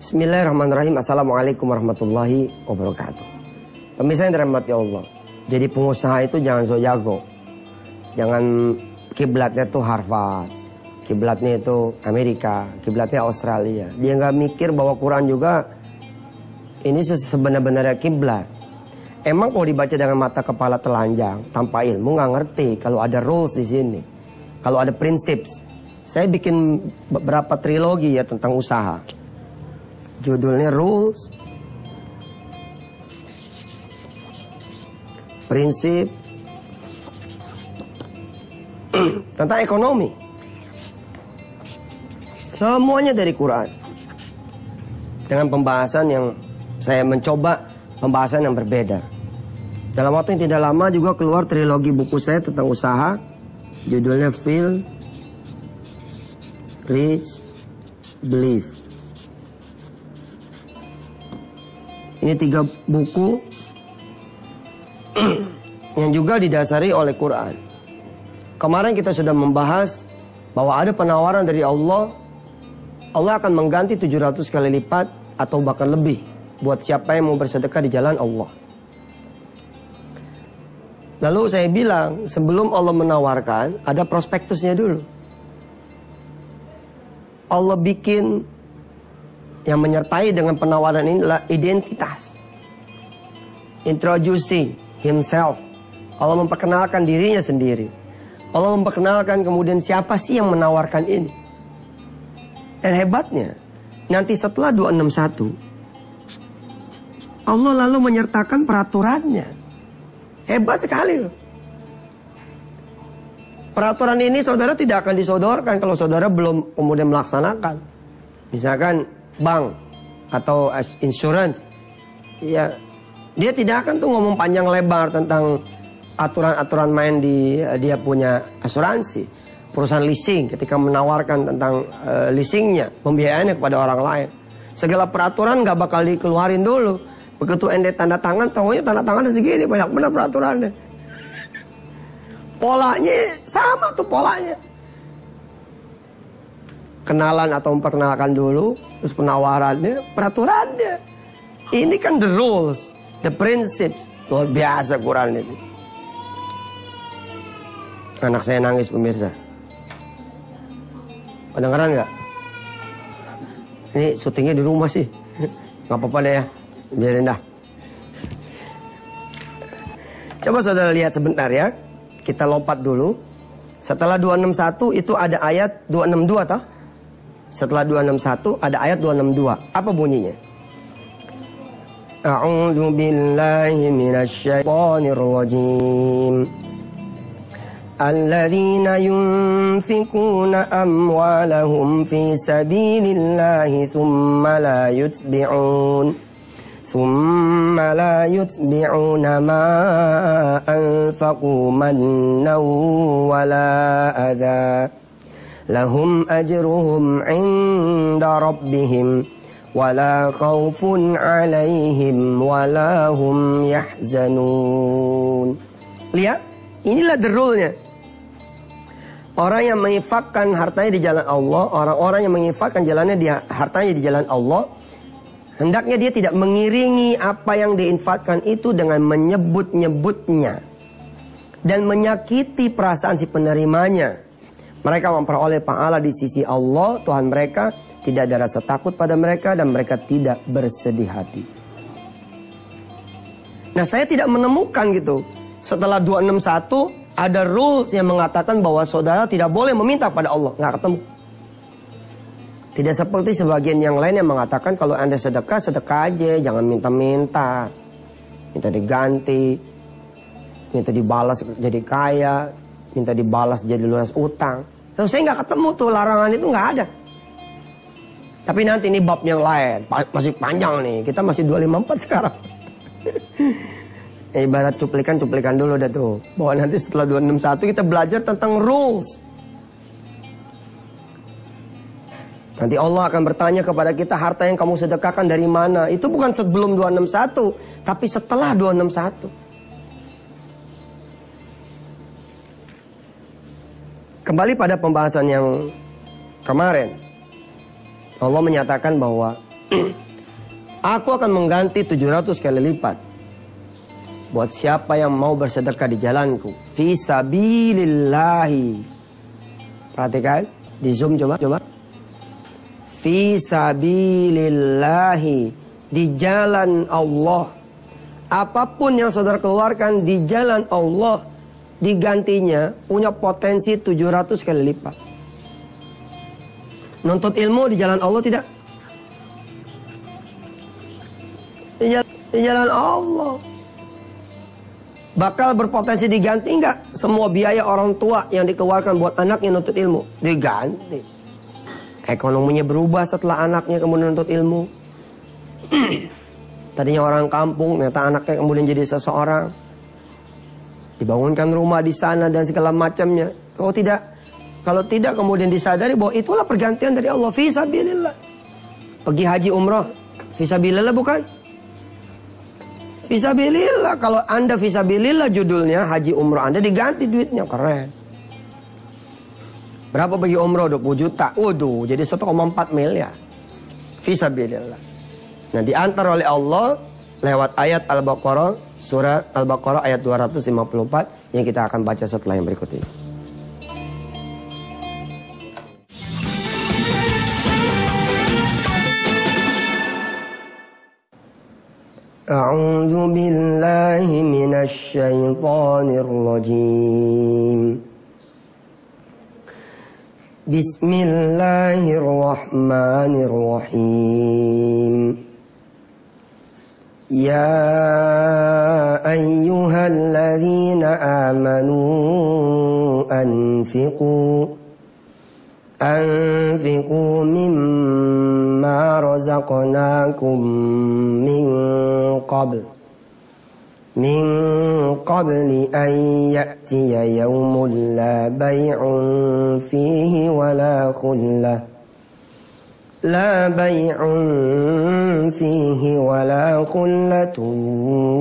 Bismillahirrahmanirrahim. Assalamualaikum warahmatullahi wabarakatuh. Pemirsa yang dirahmati Allah, jadi pengusaha itu jangan so jago. Jangan kiblatnya tuh Harvard, kiblatnya itu Amerika, kiblatnya Australia. Dia nggak mikir bahwa Quran juga ini sebenarnya kiblat. Emang kalau dibaca dengan mata kepala telanjang tanpa ilmu nggak ngerti kalau ada rules di sini, kalau ada prinsip. Saya bikin beberapa trilogi ya tentang usaha. Judulnya Rules, Prinsip, tentang ekonomi. Semuanya dari Quran. Dengan pembahasan yang saya mencoba pembahasan yang berbeda. Dalam waktu yang tidak lama juga keluar trilogi buku saya tentang usaha. Judulnya Feel, Rich, Believe. Ini 3 buku yang juga didasari oleh Quran. Kemarin kita sudah membahas bahwa ada penawaran dari Allah. Allah akan mengganti 700 kali lipat atau bahkan lebih buat siapa yang mau bersedekah di jalan Allah. Lalu saya bilang sebelum Allah menawarkan ada prospektusnya dulu. Allah bikin yang menyertai dengan penawaran ini adalah identitas. Introducing himself. Allah memperkenalkan dirinya sendiri. Allah memperkenalkan kemudian siapa sih yang menawarkan ini. Dan hebatnya, nanti setelah 261, Allah lalu menyertakan peraturannya. Hebat sekali loh. Peraturan ini saudara tidak akan disodorkan kalau saudara belum kemudian melaksanakan. Misalkan bank atau insurance, ya dia tidak akan tuh ngomong panjang lebar tentang aturan-aturan main di dia punya asuransi. Perusahaan leasing ketika menawarkan tentang leasingnya, pembiayaannya kepada orang lain, segala peraturan nggak bakal dikeluarin dulu. Begitu ente tanda tangan, tahunya tanda tangan segini, banyak benar peraturannya. Polanya sama tuh polanya. Kenalan atau memperkenalkan dulu, terus penawarannya, peraturannya. Ini kan the rules, the principles. Luar biasa Quran itu. Anak saya nangis pemirsa. Kedengeran nggak? Ini syutingnya di rumah sih. Nggak apa-apa deh ya, biarin dah. Coba saudara lihat sebentar ya. Kita lompat dulu. Setelah 261 itu ada ayat 262 toh? Setelah 261 ada ayat 262. Apa bunyinya? A'udzu billahi minasy syaithanir rajim. Alladzina yunfikuna amwalahum fi sabilillahi thumma la yutbi'una ma anfaqu mannan wala adha. Lahum ajruhum 'inda rabbihim wala khaufun 'alaihim wala hum yahzanun. Lihat, inilah the rule-nya. Orang yang menginfakkan hartanya di jalan Allah, orang-orang yang menginfakkan hartanya di jalan Allah, hendaknya dia tidak mengiringi apa yang diinfakkan itu dengan menyebut-nyebutnya dan menyakiti perasaan si penerimanya. Mereka memperoleh pahala di sisi Allah, Tuhan mereka, tidak ada rasa takut pada mereka dan mereka tidak bersedih hati. Nah, saya tidak menemukan gitu. Setelah 261 ada rules yang mengatakan bahwa saudara tidak boleh meminta pada Allah. Nggak ketemu. Tidak seperti sebagian yang lain yang mengatakan kalau Anda sedekah, sedekah aja, jangan minta-minta. Minta diganti, minta dibalas jadi kaya, minta dibalas jadi lunas utang. Lalu saya nggak ketemu tuh, larangan itu nggak ada. Tapi nanti ini bab yang lain, masih panjang nih. Kita masih 254 sekarang. Ibarat cuplikan dulu dah tuh. Bahwa nanti setelah 261 kita belajar tentang rules. Nanti Allah akan bertanya kepada kita, harta yang kamu sedekahkan dari mana? Itu bukan sebelum 261, tapi setelah 261. Kembali pada pembahasan yang kemarin. Allah menyatakan bahwa Aku akan mengganti 700 kali lipat buat siapa yang mau bersedekah di jalanku. Fi sabilillahi. Perhatikan, di zoom coba. Fi sabilillahi, di jalan Allah. Apapun yang saudara keluarkan di jalan Allah, digantinya punya potensi 700 kali lipat. Nuntut ilmu di jalan Allah tidak? Di jalan Allah. Bakal berpotensi diganti enggak? Semua biaya orang tua yang dikeluarkan buat anaknya nuntut ilmu diganti. Ekonominya berubah setelah anaknya kemudian nuntut ilmu. Tadinya orang kampung, ternyata anaknya kemudian jadi seseorang. Dibangunkan rumah di sana dan segala macamnya. Kalau tidak kemudian disadari bahwa itulah pergantian dari Allah. Fisabilillah. Pergi haji umrah, fisabilillah bukan? Fisabilillah. Kalau Anda fisabilillah judulnya, haji umrah Anda diganti duitnya, keren. Berapa bagi umrah? 20 juta. Waduh, jadi 1,4 miliar. Fisabilillah. Nah, diantar oleh Allah lewat ayat Al-Baqarah, surah Al-Baqarah ayat 254 yang kita akan baca setelah yang berikut ini. A'udzu billahi minasy syaithanir rajim. Bismillahirrahmanirrahim. Ya ayyuhalladzina amanu anfiqu mimma razaqnakum min qabli an ya'tiya yawmun la bay'un fihi wala khullah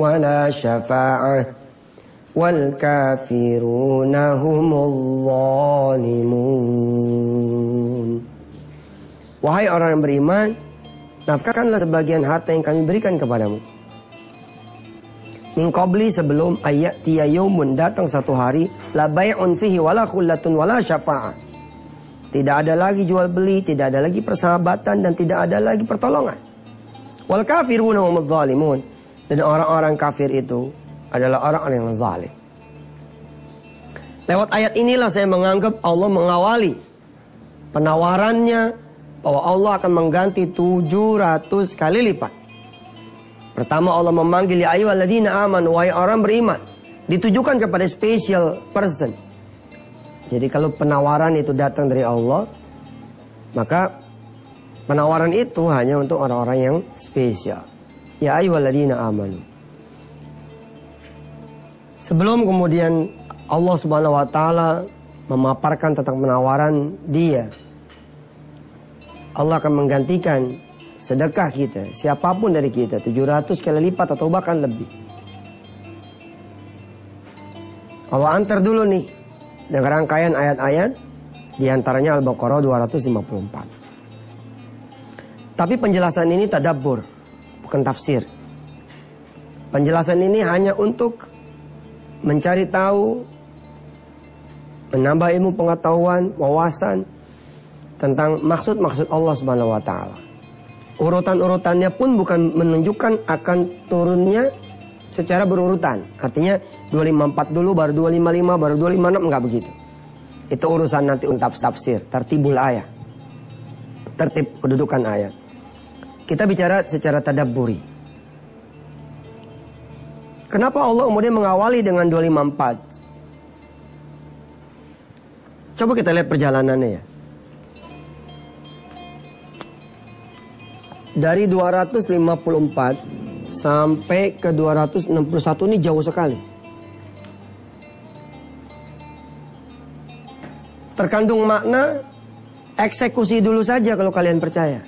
wala syafa'ah wal kafiruna humul zalimun. Wahai orang yang beriman, nafkahkanlah sebagian harta yang kami berikan kepadamu. Min qabli, sebelum ayatiya yaumun, datang satu hari, la bay'un fihi wala khullatun wala syafa'ah. Tidak ada lagi jual beli, tidak ada lagi persahabatan, dan tidak ada lagi pertolongan. Wal kafiruna humuz zalimun. Dan orang-orang kafir itu adalah orang-orang yang zalim. Lewat ayat inilah saya menganggap Allah mengawali penawarannya bahwa Allah akan mengganti 700 kali lipat. Pertama Allah memanggil ya ayyuhalladzina amanu, wahai orang beriman. Ditujukan kepada special person. Jadi kalau penawaran itu datang dari Allah, maka penawaran itu hanya untuk orang-orang yang spesial. Ya ayyuhalladzina amanu. Sebelum kemudian Allah Subhanahu wa taala memaparkan tentang penawaran Dia, Allah akan menggantikan sedekah kita, siapapun dari kita, 700 kali lipat atau bahkan lebih. Allah antar dulu nih dengan rangkaian ayat-ayat, diantaranya Al-Baqarah 254. Tapi penjelasan ini tadabbur, bukan tafsir. Penjelasan ini hanya untuk mencari tahu, menambah ilmu pengetahuan, wawasan tentang maksud-maksud Allah Subhanahu wa taala. Urutan-urutannya pun bukan menunjukkan akan turunnya secara berurutan. Artinya 254 dulu, baru 255, baru 256, enggak begitu. Itu urusan nanti untuk tafsir, tertibul ayat. Tertib kedudukan ayat. Kita bicara secara tadabburi. Kenapa Allah kemudian mengawali dengan 254? Coba kita lihat perjalanannya ya. Dari 254 sampai ke 261 ini jauh sekali. Terkandung makna eksekusi dulu saja kalau kalian percaya.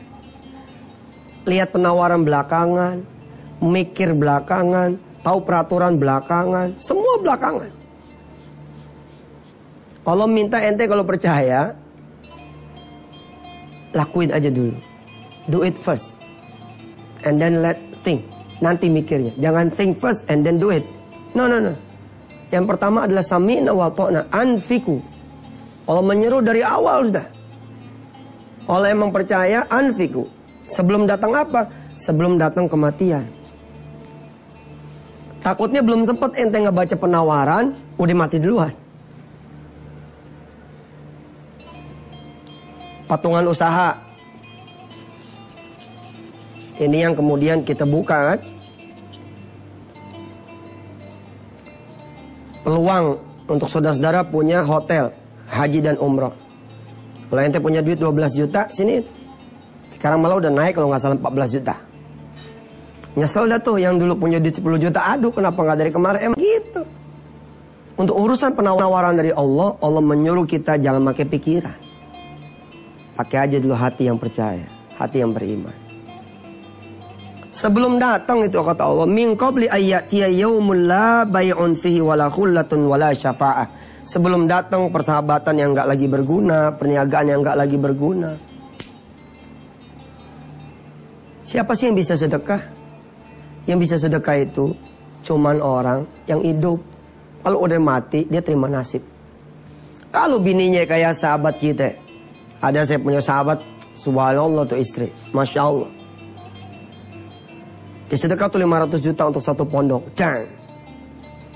Lihat penawaran belakangan, mikir belakangan, tahu peraturan belakangan, semua belakangan. Allah minta ente kalau percaya, lakuin aja dulu. Do it first. and then let think. Nanti mikirnya. Jangan think first and then do it. No. Yang pertama adalah sami'na wa ta'na, anfiku. Allah menyeru dari awal sudah. Allah emang percaya, anfiku. Sebelum datang apa? Sebelum datang kematian. Takutnya belum sempat ente ngebaca penawaran, udah mati duluan. Patungan usaha. Ini yang kemudian kita buka kan. Peluang untuk saudara-saudara punya hotel, haji dan umroh. Kalau ente punya duit 12 juta, sini. Sekarang malah udah naik kalau nggak salah 14 juta. Nyesel dah tuh yang dulu punya duit 10 juta. Aduh, kenapa nggak dari kemarin? Emang gitu. Untuk urusan penawaran dari Allah, Allah menyuruh kita jangan pakai pikiran. Pakai aja dulu hati yang percaya, hati yang beriman. Sebelum datang itu kata Allah, min qabli ayyatiya yaumul la bay'un fihi wala khullatun wala syafa'ah. Sebelum datang persahabatan yang enggak lagi berguna, perniagaan yang enggak lagi berguna. Siapa sih yang bisa sedekah? Yang bisa sedekah itu cuman orang yang hidup. Kalau udah mati, dia terima nasib. Kalau bininya kayak sahabat kita, ada saya punya sahabat, subhanallah tuh istri, masya Allah. Dia sedekah tuh 500 juta untuk satu pondok. Cang.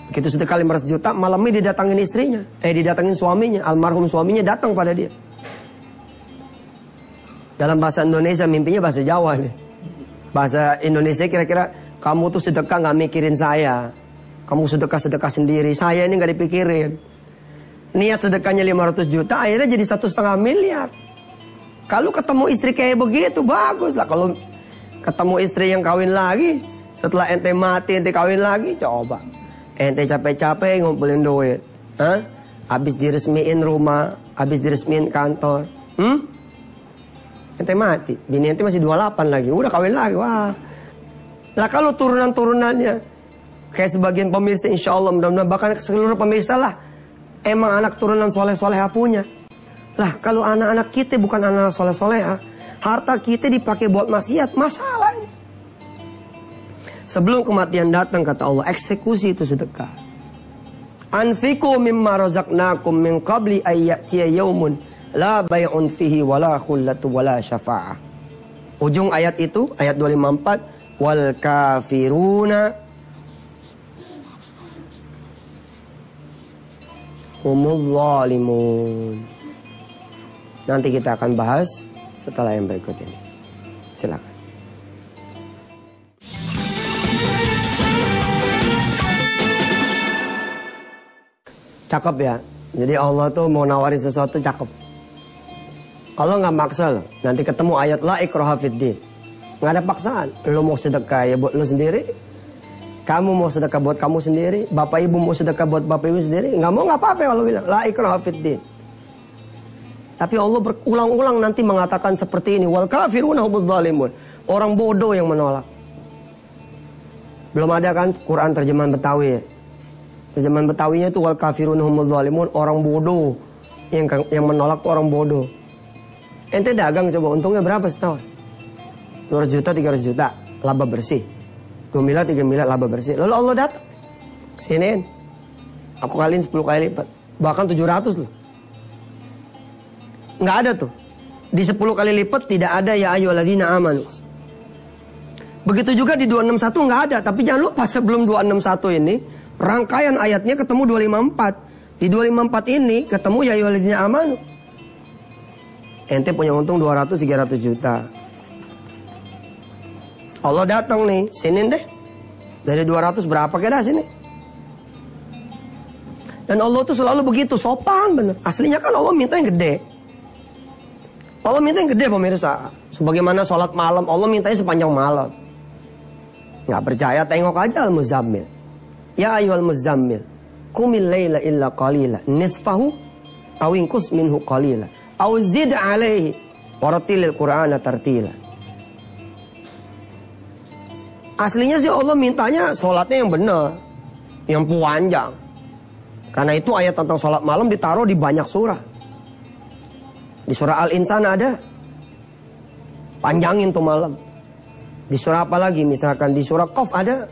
Begitu sedekah 500 juta, malamnya didatangin istrinya. Didatangin suaminya, almarhum suaminya datang pada dia. Dalam bahasa Indonesia, mimpinya bahasa Jawa nih. Bahasa Indonesia kira-kira, kamu tuh sedekah gak mikirin saya. Kamu sedekah-sedekah sendiri, saya ini gak dipikirin. Niat sedekahnya 500 juta, akhirnya jadi 1,5 miliar. Kalau ketemu istri kayak begitu, bagus lah. Kalau ketemu istri yang kawin lagi, setelah ente mati, ente kawin lagi, coba. Ente capek-capek ngumpulin duit. Habis diresmiin rumah, habis diresmiin kantor. Ente mati, bini ente masih 28 lagi, udah kawin lagi, wah. Lah kalau turunan-turunannya, kayak sebagian pemirsa insya Allah, mudah-mudahan bahkan seluruh pemirsa lah, emang anak turunan soleh-soleha punya. Lah kalau anak-anak kita bukan anak soleh-soleha, harta kita dipakai buat maksiat, masalah ini. Sebelum kematian datang kata Allah, eksekusi itu sedekah. Anfiku mimma razaqnakum min qabli ayyatiya yaumun la bay'un fihi wala khullatu wala syafa'ah. Ujung ayat itu, ayat 254, wal kafiruna humul zalimun. Nanti kita akan bahas setelah yang berikut ini. Silakan. Cakep ya. Jadi Allah tuh mau nawarin sesuatu cakep. Allah nggak maksa loh. Nanti ketemu ayat la ikraha fiddin. Nggak ada paksaan. Lo mau sedekah ya buat lo sendiri. Kamu mau sedekah buat kamu sendiri. Bapak ibu mau sedekah buat bapak ibu sendiri. Nggak mau nggak apa-apa Allah bilang. La ikraha fiddin. Tapi Allah berulang-ulang nanti mengatakan seperti ini. Wal kafiruna humudz zalimun. Orang bodoh yang menolak. Belum ada kan Quran terjemahan Betawi ya. Terjemahan Betawinya itu wal kafiruna humudz zalimun. Orang bodoh. Yang menolak tuh orang bodoh. Ente dagang coba untungnya berapa setahun? 200 juta, 300 juta. Laba bersih. 2 miliar, 3 miliar laba bersih. Lalu Allah datang. Siniin. Aku kaliin 10 kali lipat. Bahkan 700 loh. Nggak ada tuh. Di 10 kali lipat tidak ada ya ayyuhalladzina amanu. Begitu juga di 261 nggak ada. Tapi jangan lupa sebelum 261 ini, rangkaian ayatnya ketemu 254. Di 254 ini ketemu ya ayyuhalladzina amanu. Ente punya untung 200-300 juta. Allah datang nih, sini deh. Dari 200 berapa kira sini? Dan Allah tuh selalu begitu, sopan bener. Aslinya kan Allah minta yang gede. Allah minta yang gede pemirsa. Sebagaimana sholat malam, Allah mintanya sepanjang malam. Nggak percaya, tengok aja Al-Muzammil. Ya ayyuhal muzammil, qumil laila illa qalila, nisfahu aw inqus minhu qalila, aw zid alaihi waratilil qur'ana tartila. Aslinya sih Allah mintanya sholatnya yang benar, yang panjang. Karena itu ayat tentang sholat malam ditaruh di banyak surah. Di surah Al-Insan ada. Panjangin tuh malam. Di surah apa lagi? Misalkan di surah Qaf ada.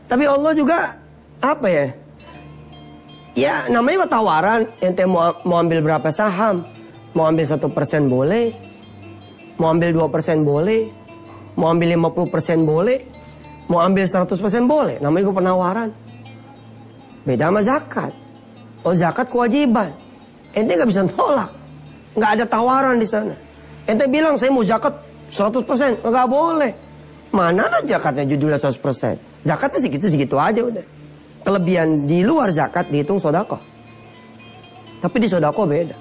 Tapi Allah juga apa ya? Ya namanya tawaran. Ente mau ambil berapa saham? Mau ambil 1% boleh. Mau ambil 2% boleh. Mau ambil 50% boleh. Mau ambil 100% boleh. Namanya juga penawaran. Beda sama zakat. Oh zakat kewajiban. Ente nggak bisa nolak. Nggak ada tawaran di sana. Ente bilang saya mau zakat 100%. Nggak boleh. Mana ada zakatnya judulnya 100%. Zakatnya segitu-segitu aja udah. Kelebihan di luar zakat dihitung sedekah. Tapi di sedekah beda.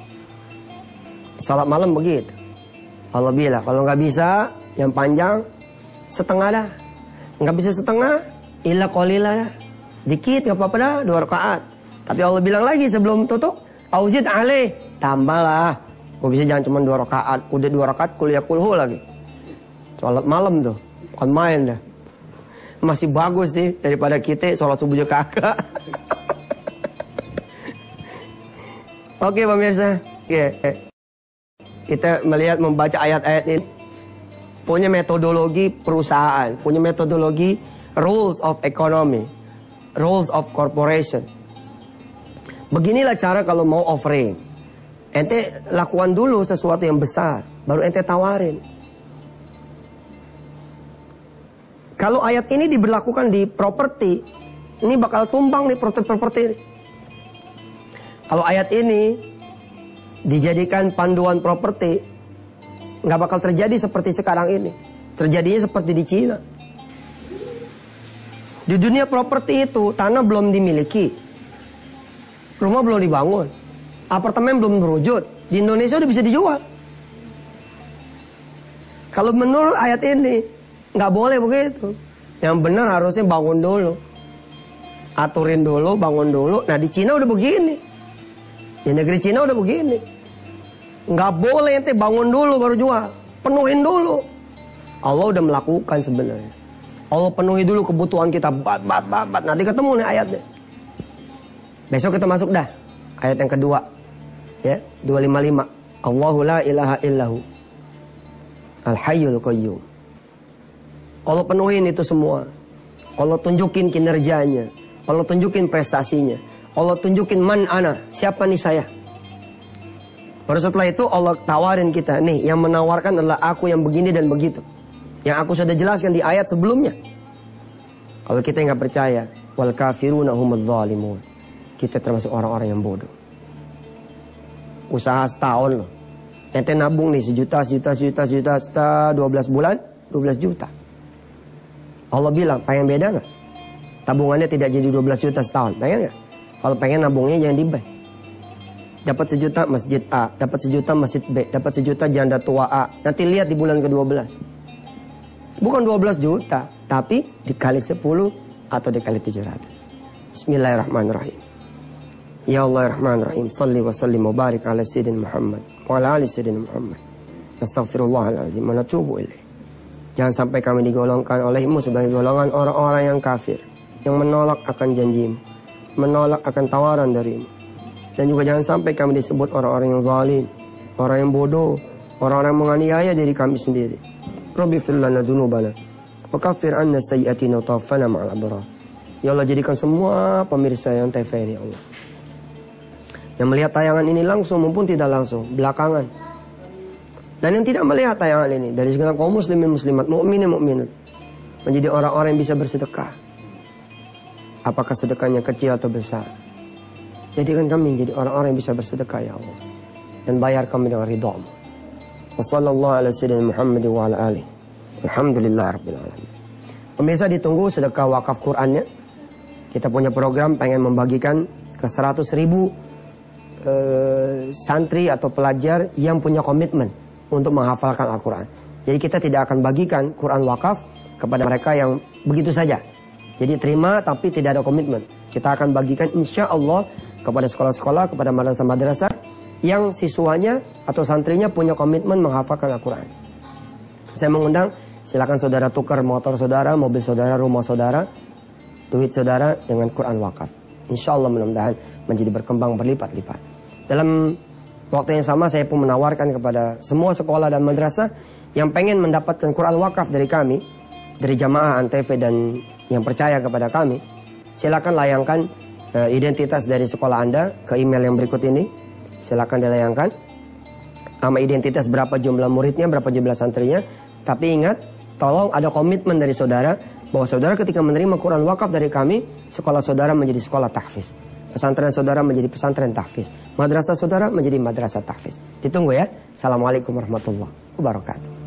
Salat malam begitu. Allah bilang kalau nggak bisa yang panjang setengah dah. Nggak bisa setengah illa qalila dah. Dikit nggak apa-apa dah 2 rakaat. Tapi Allah bilang lagi sebelum tutup auzid alaih. Tambahlah. Gue bisa jangan cuma 2 rakaat. Udah 2 rakaat kuliah kulhu lagi. Salat malam tuh. Bukan main dah. Masih bagus sih daripada kita sholat subuh juga kagak. Oke pemirsa. Kita melihat membaca ayat-ayat ini. Punya metodologi perusahaan. Punya metodologi rules of economy. Rules of corporation. Beginilah cara kalau mau offering. Ente lakukan dulu sesuatu yang besar. Baru ente tawarin. Kalau ayat ini diberlakukan di properti, ini bakal tumbang nih properti ini. Kalau ayat ini dijadikan panduan properti, nggak bakal terjadi seperti sekarang ini. Terjadinya seperti di Cina. Di dunia properti itu, tanah belum dimiliki. Rumah belum dibangun. Apartemen belum berwujud. Di Indonesia udah bisa dijual. Kalau menurut ayat ini, nggak boleh begitu. Yang benar harusnya bangun dulu. Aturin dulu, bangun dulu. Nah di Cina udah begini. Di negeri Cina udah begini. Nggak boleh ente bangun dulu baru jual. Penuhin dulu. Allah udah melakukan sebenarnya. Allah penuhi dulu kebutuhan kita. Bat. Nanti ketemu nih ayatnya. Besok kita masuk dah. Ayat yang kedua. Ya, 255. Allahu la ilaha illahu. Al-hayyul qayyum. Allah penuhin itu semua. Allah tunjukin kinerjanya. Allah tunjukin prestasinya. Allah tunjukin man ana. Siapa nih saya? Baru setelah itu Allah tawarin kita. Nih yang menawarkan adalah aku yang begini dan begitu. Yang aku sudah jelaskan di ayat sebelumnya. Kalau kita nggak percaya. Wal kafiruna humudz zalimun. Kita termasuk orang-orang yang bodoh. Usaha setahun loh. Ente nabung nih sejuta, 12 bulan, 12 juta. Allah bilang, pengen beda nggak? Tabungannya tidak jadi 12 juta setahun, pengen nggak? Kalau pengen nabungnya jangan di bank. Dapat 1 juta masjid A, dapat 1 juta masjid B, dapat 1 juta janda tua A. Nanti lihat di bulan ke-12. Bukan 12 juta, tapi dikali 10 atau dikali 700. Bismillahirrahmanirrahim. Ya Allah Rahman Rahim, salli wa sallim wa barik ala Sayyidina Muhammad wa ala ali Sayyidina Muhammad. Astaghfirullahaladzim wa natubu ilaih. Jangan sampai kami digolongkan olehmu sebagai golongan orang-orang yang kafir, yang menolak akan janjimu, menolak akan tawaran darimu. Dan juga jangan sampai kami disebut orang-orang yang zalim, orang yang bodoh, orang-orang yang menganiaya diri kami sendiri. Rabbi fir lana dzunubana wa kaffir 'anna sayyi'atina wa tawaffana ma'al abrar. Ya Allah, jadikan semua pemirsa yang TVRI ya Allah, yang melihat tayangan ini langsung maupun tidak langsung, belakangan. Dan yang tidak melihat tayangan ini, dari segala kaum muslimin muslimat, mukminin mukminat, menjadi orang-orang yang bisa bersedekah. Apakah sedekahnya kecil atau besar? Jadikan kami menjadi orang-orang yang bisa bersedekah ya Allah. Dan bayar kami dengan ridhamu. Wassallallahu ala sayyidina Muhammad wa ala alihi. Alhamdulillah rabbil alamin. Pemirsa, ditunggu sedekah wakaf Qur'annya. Kita punya program pengen membagikan ke 100.000 santri atau pelajar yang punya komitmen untuk menghafalkan Al-Quran. Jadi kita tidak akan bagikan Quran wakaf kepada mereka yang begitu saja. Jadi terima tapi tidak ada komitmen. Kita akan bagikan insya Allah kepada sekolah-sekolah, kepada madrasah-madrasah yang siswanya atau santrinya punya komitmen menghafalkan Al-Quran. Saya mengundang, silakan saudara tukar motor saudara, mobil saudara, rumah saudara, duit saudara dengan Quran wakaf. Insya Allah mudah-mudahan menjadi berkembang berlipat-lipat. Dalam Waktu yang sama saya pun menawarkan kepada semua sekolah dan madrasah yang pengen mendapatkan Quran wakaf dari kami, dari jamaah Antv dan yang percaya kepada kami, silakan layangkan identitas dari sekolah Anda ke email yang berikut ini. Silakan dilayangkan sama identitas, berapa jumlah muridnya, berapa jumlah santrinya. Tapi ingat, tolong ada komitmen dari saudara bahwa saudara ketika menerima Quran wakaf dari kami, sekolah saudara menjadi sekolah tahfiz, pesantren saudara menjadi pesantren tahfiz, madrasah saudara menjadi madrasah tahfiz. Ditunggu ya. Assalamualaikum warahmatullahi wabarakatuh.